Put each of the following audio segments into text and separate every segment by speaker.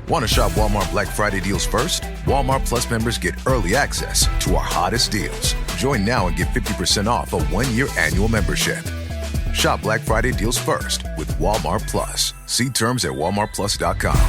Speaker 1: Want to shop Walmart Black Friday deals first? Walmart Plus members get early access to our hottest deals. Join now and get 50% off a 1-year annual membership. Shop Black Friday deals first with Walmart Plus. See terms at walmartplus.com.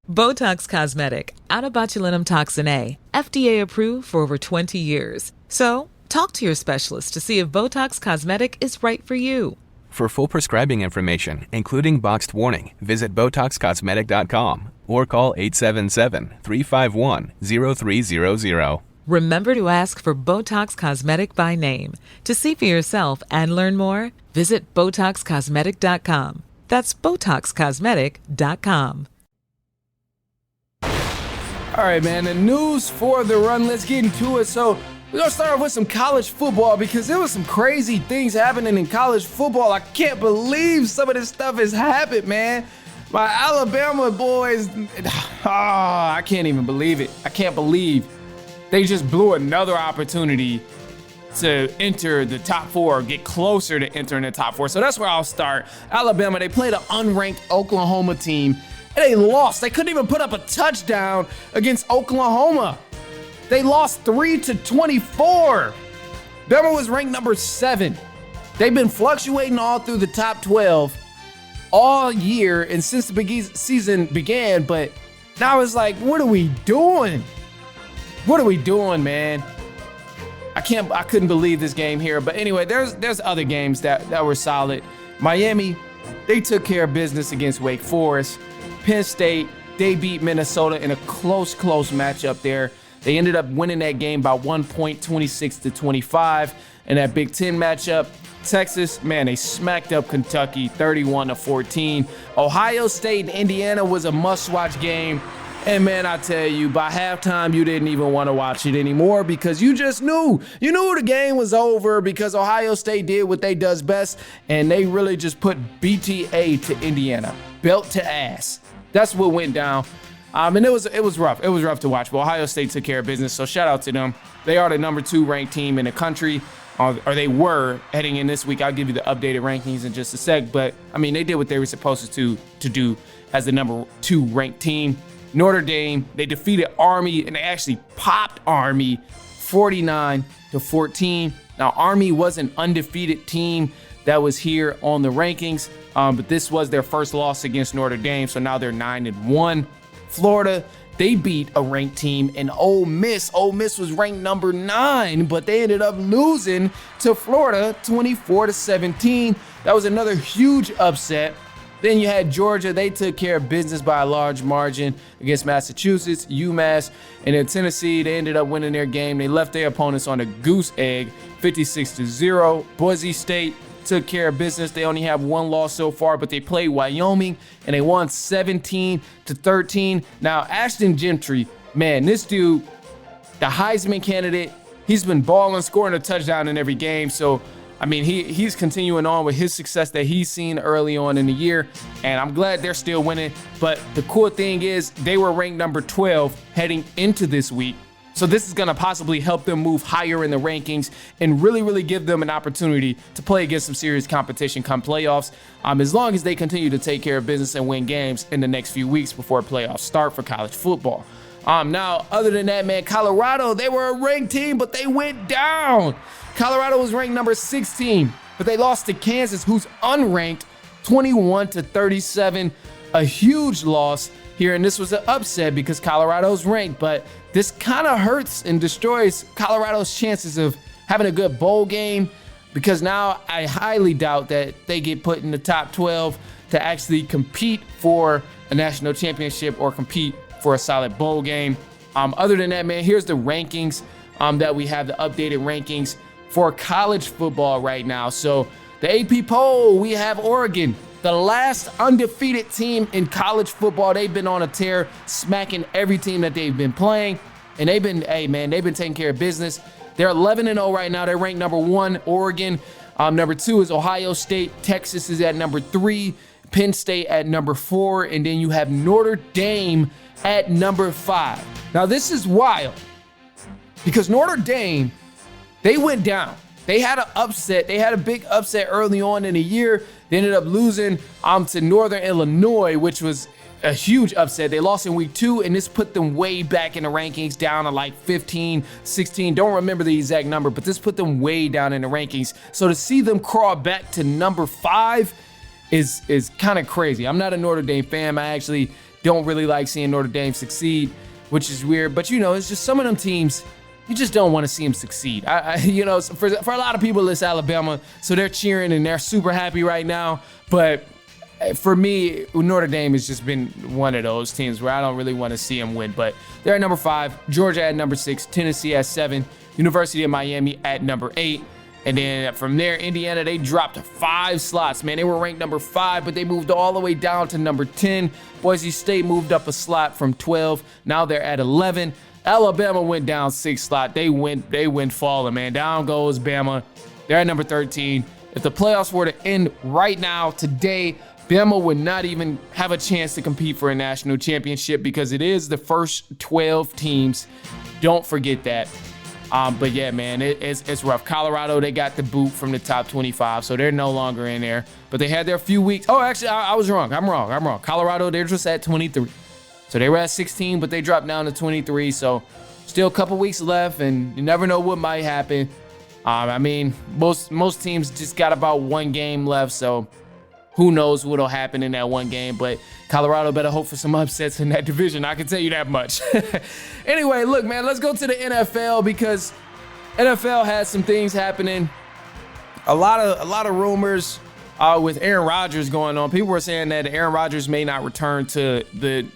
Speaker 2: Botox Cosmetic, out of botulinum toxin A, FDA approved for over 20 years. So, talk to your specialist to see if Botox Cosmetic is right for you.
Speaker 3: For full prescribing information, including boxed warning, visit BotoxCosmetic.com or call 877-351-0300.
Speaker 2: Remember to ask for Botox Cosmetic by name. To see for yourself and learn more, visit BotoxCosmetic.com. That's BotoxCosmetic.com.
Speaker 4: All right, man, the news for the run. Let's get into it. So we're going to start off with some college football because there was some crazy things happening in college football. I can't believe some of this stuff has happened, man. My Alabama boys, I can't even believe it. I can't believe they just blew another opportunity to enter the top four, or get closer to entering the top four. So that's where I'll start. Alabama, they played an unranked Oklahoma team, and they lost. They couldn't even put up a touchdown against Oklahoma. They lost 3-24. Bama was ranked number 7. They've been fluctuating all through the top 12 all year and since the season began, but now it's like, what are we doing? What are we doing, man? I couldn't believe this game here. But anyway, there's other games that were solid. Miami, they took care of business against Wake Forest. Penn State, they beat Minnesota in a close matchup there. They ended up winning that game by 1 point, 26-25. In that Big Ten matchup, Texas, man, they smacked up Kentucky 31-14. Ohio State and Indiana was a must-watch game. And man, I tell you, by halftime, you didn't even want to watch it anymore because you just knew. You knew the game was over because Ohio State did what they does best, and they really just put BTA to Indiana, belt to ass. That's what went down. And it was rough. It was rough to watch, but Ohio State took care of business, so shout out to them. They are the number 2 ranked team in the country, or they were heading in this week. I'll give you the updated rankings in just a sec, but I mean, they did what they were supposed to do as the number 2 ranked team. Notre Dame, they defeated Army, and they actually popped Army 49-14. Now, Army was an undefeated team that was here on the rankings, but this was their first loss against Notre Dame, so now they're 9-1. Florida, they beat a ranked team in Ole Miss. Ole Miss was ranked number 9, but they ended up losing to Florida 24-17. That was another huge upset. Then you had Georgia. They took care of business by a large margin against Massachusetts, UMass, and then Tennessee. They ended up winning their game. They left their opponents on a goose egg, 56-0. Boise State took care of business. They only have 1 loss so far, but they played Wyoming, and they won 17-13. Now, Ashton Gentry, man, this dude, the Heisman candidate, he's been balling, scoring a touchdown in every game. So, I mean, he's continuing on with his success that he's seen early on in the year, and I'm glad they're still winning. But the cool thing is they were ranked number 12 heading into this week. So this is going to possibly help them move higher in the rankings and really give them an opportunity to play against some serious competition come playoffs, as long as they continue to take care of business and win games in the next few weeks before playoffs start for college football. Now, other than that, man, Colorado, they were a ranked team, but they went down. Colorado was ranked number 16, but they lost to Kansas, who's unranked, 21-37. A huge loss here, and this was an upset because Colorado's ranked, but this kind of hurts and destroys Colorado's chances of having a good bowl game, because now I highly doubt that they get put in the top 12 to actually compete for a national championship or compete for a solid bowl game. Other than that, man, here's the rankings that we have, the updated rankings for college football right now. So the AP poll, we have Oregon, the last undefeated team in college football. They've been on a tear, smacking every team that they've been playing. And they've been taking care of business. They're 11-0 right now. They're ranked number 1, Oregon. Number 2 is Ohio State. Texas is at number 3. Penn State at number 4. And then you have Notre Dame at number 5. Now, this is wild because Notre Dame, they went down. They had an upset. They had a big upset early on in the year. They ended up losing to Northern Illinois, which was a huge upset. They lost in week 2, and this put them way back in the rankings, down to like 15, 16. Don't remember the exact number, but this put them way down in the rankings. So to see them crawl back to number 5 is kind of crazy. I'm not a Notre Dame fan. I actually don't really like seeing Notre Dame succeed, which is weird. But, it's just some of them teams, you just don't want to see them succeed. For a lot of people, it's Alabama, so they're cheering and they're super happy right now. But for me, Notre Dame has just been one of those teams where I don't really want to see them win. But they're at number 5, Georgia at number 6, Tennessee at 7, University of Miami at number 8. And then from there, Indiana, they dropped 5 slots, man. They were ranked number 5, but they moved all the way down to number 10. Boise State moved up a slot from 12. Now they're at 11. Alabama went down 6 slot. They went falling, man. Down goes Bama. They're at number 13. If the playoffs were to end right now, today, Bama would not even have a chance to compete for a national championship because it is the first 12 teams. Don't forget that. But yeah, man, it's rough. Colorado, they got the boot from the top 25, so they're no longer in there. But they had their few weeks. Oh, actually, I was wrong. I'm wrong. Colorado, they're just at 23. So they were at 16, but they dropped down to 23. So still a couple weeks left, and you never know what might happen. Most teams just got about 1 game left, so who knows what'll happen in that 1 game. But Colorado better hope for some upsets in that division. I can tell you that much. Anyway, look, man, let's go to the NFL because NFL has some things happening. A lot of rumors with Aaron Rodgers going on. People were saying that Aaron Rodgers may not return to the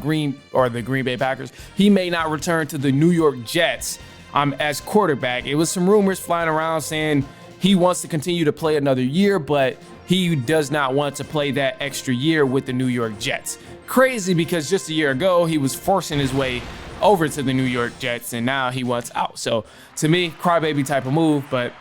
Speaker 4: Green Bay Packers. He may not return to the New York Jets as quarterback. It was some rumors flying around saying he wants to continue to play another year, but he does not want to play that extra year with the New York Jets. Crazy because just a year ago, he was forcing his way over to the New York Jets, and now he wants out. So to me, crybaby type of move, but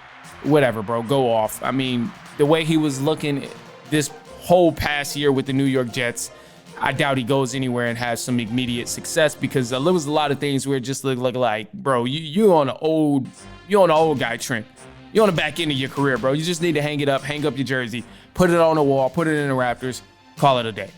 Speaker 4: whatever, bro, go off. I mean, the way he was looking this whole past year with the New York Jets, I doubt he goes anywhere and has some immediate success because there was a lot of things where it just looked like, bro, you on the old guy trend. You're on the back end of your career, bro. You just need to hang it up, hang up your jersey, put it on the wall, put it in the Raptors, call it a day.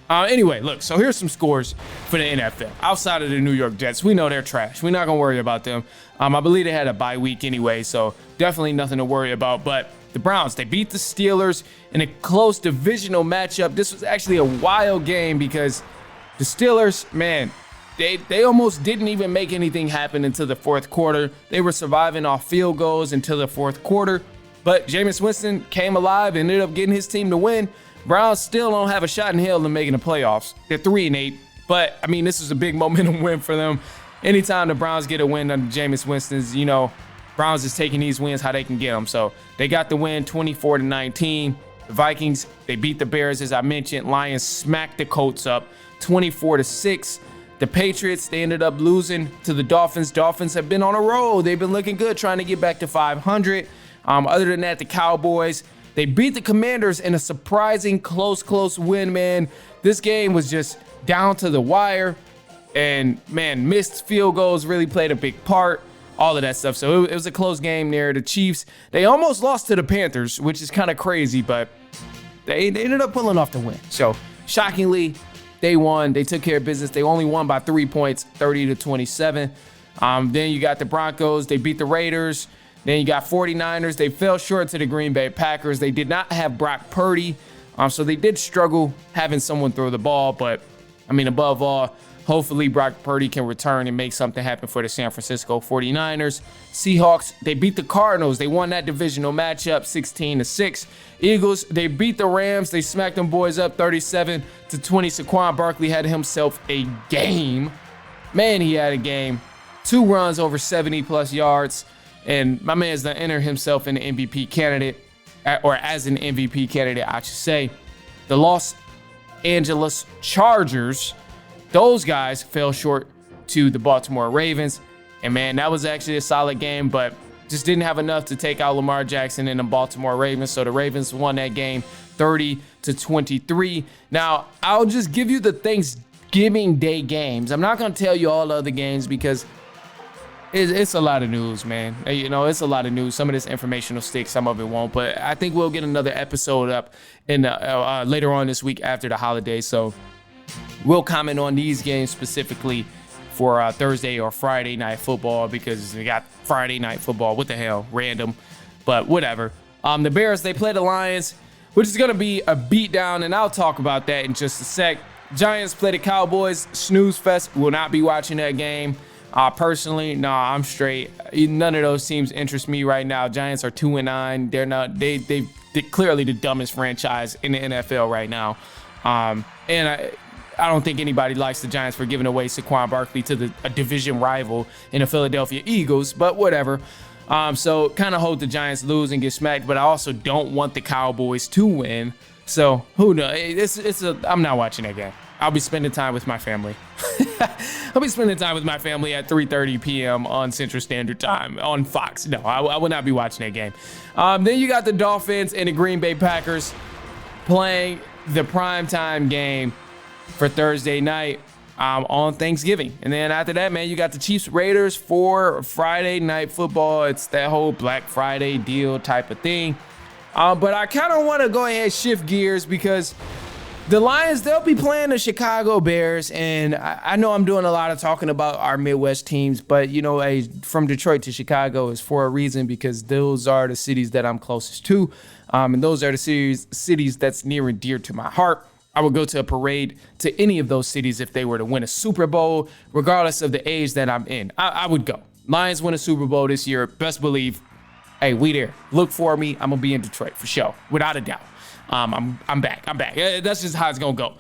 Speaker 4: Anyway, look, so here's some scores for the NFL. Outside of the New York Jets, we know they're trash. We're not going to worry about them. I believe they had a bye week anyway, so definitely nothing to worry about. But the Browns, they beat the Steelers in a close divisional matchup. This was actually a wild game because the Steelers, man, they almost didn't even make anything happen until the fourth quarter. They were surviving off field goals until the fourth quarter. But Jameis Winston came alive and ended up getting his team to win. Browns still don't have a shot in hell to making the playoffs. They're 3-8, but I mean, this is a big momentum win for them. Anytime the Browns get a win under Jameis Winston's, Browns is taking these wins how they can get them. So they got the win 24-19. The Vikings, they beat the Bears, as I mentioned. Lions smacked the Colts up 24-6. The Patriots, they ended up losing to the Dolphins. Dolphins have been on a roll. They've been looking good, trying to get back to 500. Other than that, the Cowboys, they beat the Commanders in a surprising close win, man. This game was just down to the wire. And, man, missed field goals really played a big part. All of that stuff. So it was a close game there. The Chiefs, they almost lost to the Panthers, which is kind of crazy, but they ended up pulling off the win. So, shockingly, they won. They took care of business. They only won by 3 points, 30-27. Then you got the Broncos. They beat the Raiders. Then you got 49ers. They fell short to the Green Bay Packers. They did not have Brock Purdy. So they did struggle having someone throw the ball. But, I mean, above all, hopefully Brock Purdy can return and make something happen for the San Francisco 49ers. Seahawks, they beat the Cardinals. They won that divisional matchup 16-6. Eagles, they beat the Rams. They smacked them boys up 37-20. Saquon Barkley had himself a game. Man, he had a game. 2 runs over 70-plus yards. And my man's done entered himself in the MVP candidate, or as an MVP candidate, I should say. The Los Angeles Chargers, those guys fell short to the Baltimore Ravens. And, man, that was actually a solid game, but just didn't have enough to take out Lamar Jackson and the Baltimore Ravens. So the Ravens won that game 30-23. Now, I'll just give you the Thanksgiving Day games. I'm not going to tell you all the other games because it's a lot of news, man. It's a lot of news. Some of this information will stick, some of it won't. But I think we'll get another episode up in later on this week after the holiday. So We'll comment on these games specifically for Thursday or Friday night football because we got Friday night football. What the hell? Random. But whatever. The Bears, they play the Lions, which is going to be a beatdown, and I'll talk about that in just a sec. Giants play the Cowboys. Snooze fest. Will not be watching that game. Personally, I'm straight. None of those teams interest me right now. Giants are 2-9. They're not. They're clearly the dumbest franchise in the NFL right now. And I don't think anybody likes the Giants for giving away Saquon Barkley to a division rival in the Philadelphia Eagles, but whatever. So kind of hope the Giants lose and get smacked, but I also don't want the Cowboys to win. So who knows? I'm not watching that game. I'll be spending time with my family. I'll be spending time with my family at 3:30 p.m. on Central Standard Time on Fox. No, I will not be watching that game. Then you got the Dolphins and the Green Bay Packers playing the primetime game for Thursday night on Thanksgiving. And then after that, man, you got the Chiefs Raiders for Friday night football. It's that whole Black Friday deal type of thing. But I kind of want to go ahead and shift gears because the Lions, they'll be playing the Chicago Bears. And I know I'm doing a lot of talking about our Midwest teams, but, from Detroit to Chicago is for a reason because those are the cities that I'm closest to. And those are the cities that's near and dear to my heart. I would go to a parade to any of those cities if they were to win a Super Bowl, regardless of the age that I'm in. I would go. Lions win a Super Bowl this year. Best believe, hey, we there. Look for me. I'm going to be in Detroit for sure, without a doubt. I'm back. That's just how it's going to go.